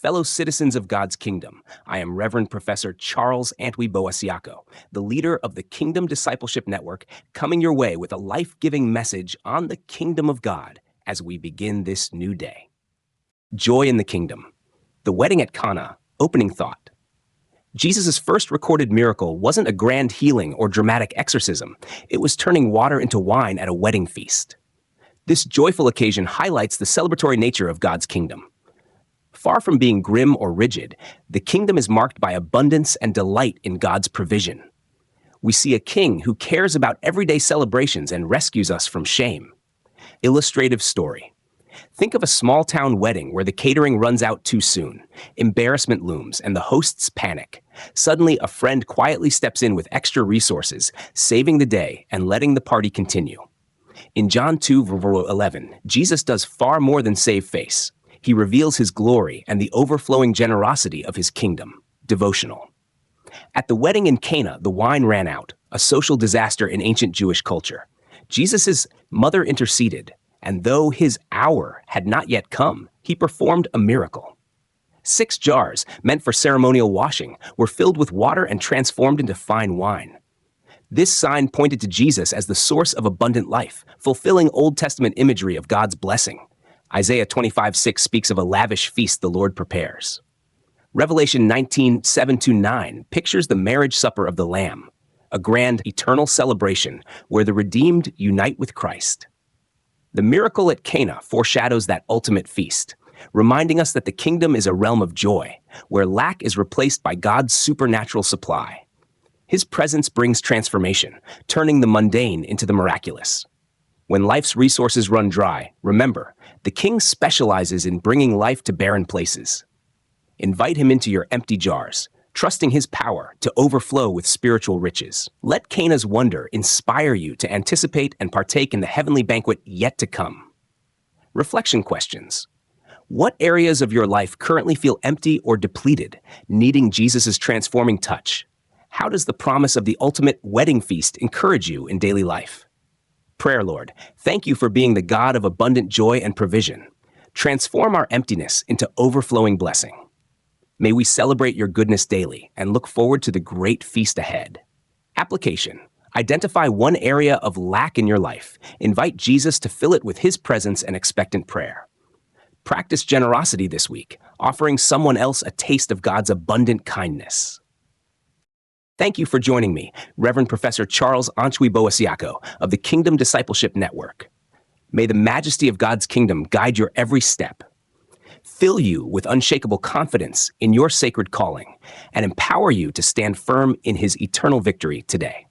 Fellow citizens of God's kingdom, I am Reverend Professor Charles Antwi-Boasiako, the leader of the Kingdom Discipleship Network, coming your way with a life-giving message on the kingdom of God as we begin this new day. Joy in the kingdom. The wedding at Cana, opening thought. Jesus' first recorded miracle wasn't a grand healing or dramatic exorcism. It was turning water into wine at a wedding feast. This joyful occasion highlights the celebratory nature of God's kingdom. Far from being grim or rigid, the kingdom is marked by abundance and delight in God's provision. We see a king who cares about everyday celebrations and rescues us from shame. Illustrative story. Think of a small-town wedding where the catering runs out too soon. Embarrassment looms and the hosts panic. Suddenly, a friend quietly steps in with extra resources, saving the day and letting the party continue. In John 2:11, Jesus does far more than save face. He reveals his glory and the overflowing generosity of his kingdom. Devotional. At the wedding in Cana, the wine ran out, a social disaster in ancient Jewish culture. Jesus' mother interceded, and though his hour had not yet come, he performed a miracle. 6 jars, meant for ceremonial washing, were filled with water and transformed into fine wine. This sign pointed to Jesus as the source of abundant life, fulfilling Old Testament imagery of God's blessing. Isaiah 25:6 speaks of a lavish feast the Lord prepares. Revelation 19:7-9 pictures the marriage supper of the Lamb, a grand eternal celebration where the redeemed unite with Christ. The miracle at Cana foreshadows that ultimate feast, reminding us that the kingdom is a realm of joy, where lack is replaced by God's supernatural supply. His presence brings transformation, turning the mundane into the miraculous. When life's resources run dry, remember, the King specializes in bringing life to barren places. Invite him into your empty jars, trusting his power to overflow with spiritual riches. Let Cana's wonder inspire you to anticipate and partake in the heavenly banquet yet to come. Reflection questions. What areas of your life currently feel empty or depleted, needing Jesus' transforming touch? How does the promise of the ultimate wedding feast encourage you in daily life? Prayer, Lord, thank you for being the God of abundant joy and provision. Transform our emptiness into overflowing blessing. May we celebrate your goodness daily and look forward to the great feast ahead. Application. Identify one area of lack in your life. Invite Jesus to fill it with his presence and expectant prayer. Practice generosity this week, offering someone else a taste of God's abundant kindness. Thank you for joining me, Reverend Professor Charles Antwi-Boasiako of the Kingdom Discipleship Network. May the majesty of God's kingdom guide your every step, fill you with unshakable confidence in your sacred calling, and empower you to stand firm in his eternal victory today.